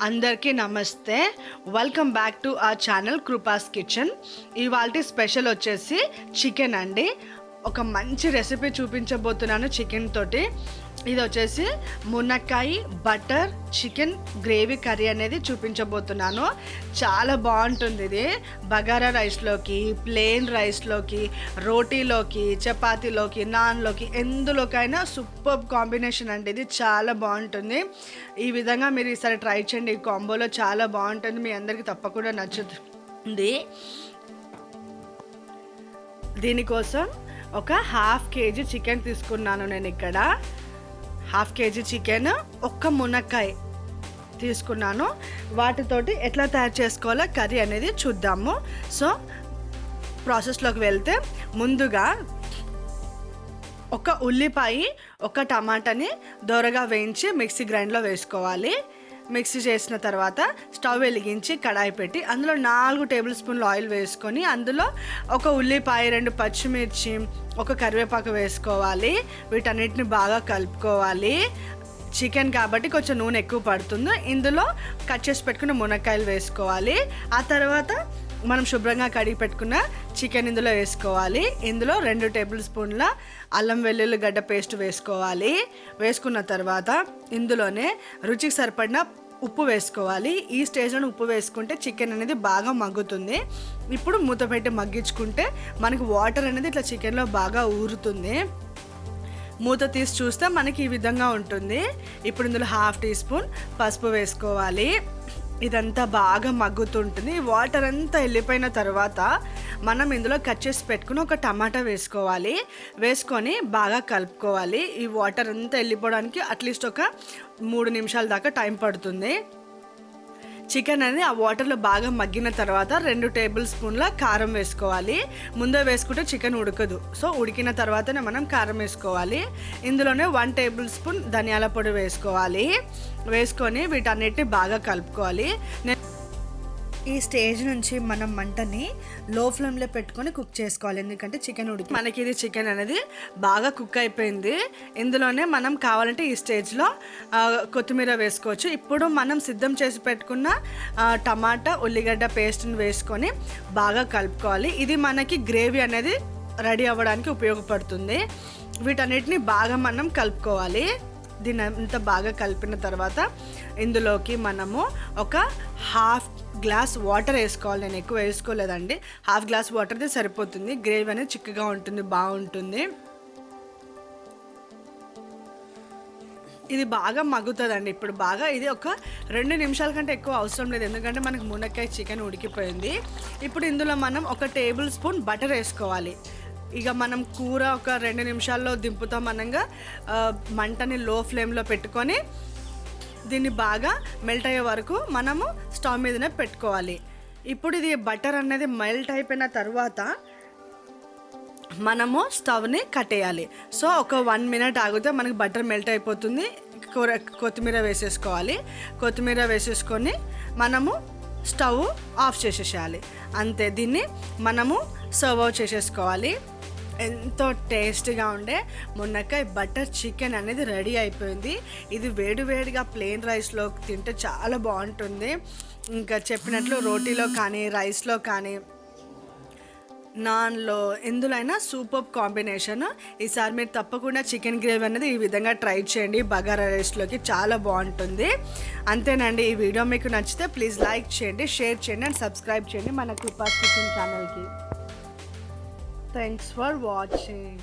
అందరికీ నమస్తే. Welcome back to our channel Krupa's kitchen. ఇవాల్టి స్పెషల్ వచ్చేసి చికెన్ అండి. ఒక మంచి రెసిపీ చూపించబోతున్నాను చికెన్ తోటి. ఇది వచ్చేసి మునక్కాయ బటర్ చికెన్ గ్రేవీ కర్రీ అనేది చూపించబోతున్నాను. చాలా బాగుంటుంది. ఇది బగారా రైస్లోకి, ప్లెయిన్ రైస్లోకి, రోటీలోకి, చపాతీలోకి, నాన్లోకి, ఎందులోకైనా సూపర్ కాంబినేషన్ అండి. ఇది చాలా బాగుంటుంది. ఈ విధంగా మీరు ఈసారి ట్రై చేయండి. ఈ కాంబోలో చాలా బాగుంటుంది. మీ అందరికీ తప్పకుండా నచ్చుతుంది. దీనికోసం ఒక హాఫ్ కేజీ చికెన్ తీసుకున్నాను. నేను ఇక్కడ హాఫ్ కేజీ చికెన్, ఒక్క మునక్కాయ తీసుకున్నాను. వాటితోటి ఎట్లా తయారు చేసుకోవాలో కర్రీ అనేది చూద్దాము. సో ప్రాసెస్లోకి వెళ్తే ముందుగా ఒక ఉల్లిపాయ, ఒక టమాటాని దోరగా వేయించి మిక్సీ గ్రైండ్లో వేసుకోవాలి. మిక్సీ చేసిన తర్వాత స్టవ్ వెలిగించి కడాయి పెట్టి అందులో 4 టేబుల్ స్పూన్లు ఆయిల్ వేసుకొని అందులో ఒక ఉల్లిపాయ, 2 పచ్చిమిర్చి, ఒక కరివేపాకు వేసుకోవాలి. వీటన్నిటిని బాగా కలుపుకోవాలి. చికెన్ కాబట్టి కొంచెం నూనె ఎక్కువ పడుతుంది. ఇందులో కట్ చేసి పెట్టుకున్న మునక్కాయలు వేసుకోవాలి. ఆ తర్వాత మనం శుభ్రంగా కడిగి పెట్టుకున్న చికెన్ ఇందులో వేసుకోవాలి. ఇందులో 2 టేబుల్ స్పూన్ల అల్లం వెల్లుల్లి గడ్డ పేస్ట్ వేసుకోవాలి. వేసుకున్న తర్వాత ఇందులోనే రుచికి సరిపడిన ఉప్పు వేసుకోవాలి. ఈ స్టేజ్లో ఉప్పు వేసుకుంటే చికెన్ అనేది బాగా మగ్గుతుంది. ఇప్పుడు మూత పెట్టి మగ్గించుకుంటే మనకు వాటర్ అనేది ఇట్లా చికెన్లో బాగా ఊరుతుంది. మూత తీసి చూస్తే మనకి ఈ విధంగా ఉంటుంది. ఇప్పుడు ఇందులో 1/2 టీ స్పూన్ పసుపు వేసుకోవాలి. ఇదంతా బాగా మగ్గుతుంటుంది. వాటర్ అంతా వెళ్ళిపోయిన తర్వాత మనం ఇందులో కట్ చేసి పెట్టుకుని ఒక టమాటా వేసుకోవాలి. వేసుకొని బాగా కలుపుకోవాలి. ఈ వాటర్ అంతా వెళ్ళిపోవడానికి అట్లీస్ట్ ఒక 3 నిమిషాల దాకా టైం పడుతుంది. చికెన్ అనేది ఆ వాటర్లో బాగా మగ్గిన తర్వాత 2 టేబుల్ స్పూన్ల కారం వేసుకోవాలి. ముందే వేసుకుంటే చికెన్ ఉడకదు. సో ఉడికిన తర్వాతనే మనం కారం వేసుకోవాలి. ఇందులోనే 1 టేబుల్ స్పూన్ ధనియాల పొడి వేసుకోవాలి. వేసుకొని వీటన్నిటిని బాగా కలుపుకోవాలి. ఈ స్టేజ్ నుంచి మనం మంటని లో ఫ్లేమ్లో పెట్టుకొని కుక్ చేసుకోవాలి. ఎందుకంటే చికెన్ ఉడికి మనకి ఇది చికెన్ అనేది బాగా కుక్ అయిపోయింది. ఇందులోనే మనం కావాలంటే ఈ స్టేజ్లో కొత్తిమీర వేసుకోవచ్చు. ఇప్పుడు మనం సిద్ధం చేసి పెట్టుకున్న టమాటా ఉల్లిగడ్డ పేస్ట్ని వేసుకొని బాగా కలుపుకోవాలి. ఇది మనకి గ్రేవీ అనేది రెడీ అవ్వడానికి ఉపయోగపడుతుంది. వీటన్నిటిని బాగా మనం కలుపుకోవాలి. దీని అంతా బాగా కలిపిన తర్వాత ఇందులోకి మనము ఒక 1/2 గ్లాస్ వాటర్ వేసుకోవాలి. నేను ఎక్కువ వేసుకోలేదండి. 1/2 గ్లాస్ వాటర్ది సరిపోతుంది. గ్రేవీ అనేది చిక్కగా ఉంటుంది, బాగుంటుంది. ఇది బాగా మగ్గుతుందండి. ఇప్పుడు బాగా ఇది ఒక 2 నిమిషాల కంటే ఎక్కువ అవసరం లేదు. ఎందుకంటే మనకు మునక్కాయ చికెన్ ఉడికిపోయింది. ఇప్పుడు ఇందులో మనం ఒక టేబుల్ స్పూన్ బటర్ వేసుకోవాలి. ఇక మనం కూర ఒక 2 నిమిషాల్లో దింపుతాం. అనగా మంటని లో ఫ్లేమ్లో పెట్టుకొని దీన్ని బాగా మెల్ట్ అయ్యే వరకు మనము స్టవ్ మీదనే పెట్టుకోవాలి. ఇప్పుడు ఇది బటర్ అనేది మెల్ట్ అయిపోయిన తర్వాత మనము స్టవ్ని కట్టేయాలి. సో ఒక 1 మినిట్ ఆగితే మనకి బటర్ మెల్ట్ అయిపోతుంది. కొత్తిమీర వేసేసుకోవాలి. కొత్తిమీర వేసేసుకొని మనము స్టవ్ ఆఫ్ చేసేసేయాలి. అంతే. దీన్ని మనము సర్వ్ అవుట్ చేసేసుకోవాలి. ఎంతో టేస్టీగా ఉండే మునక్కాయ బటర్ చికెన్ అనేది రెడీ అయిపోయింది. ఇది వేడివేడిగా ప్లెయిన్ రైస్లో తింటే చాలా బాగుంటుంది. ఇంకా చెప్పినట్లు రోటీలో కానీ, రైస్లో కానీ, నాన్లో, ఎందులో సూపర్ కాంబినేషన్. ఈసారి మీరు తప్పకుండా చికెన్ గ్రేవీ అనేది ఈ విధంగా ట్రై చేయండి. బగారా రైస్లోకి చాలా బాగుంటుంది. అంతేనండి. ఈ వీడియో మీకు నచ్చితే ప్లీజ్ లైక్ చేయండి, షేర్ చేయండి అండ్ సబ్స్క్రైబ్ చేయండి మన కృపాస్ కిచెన్ ఛానల్కి. Thanks for watching.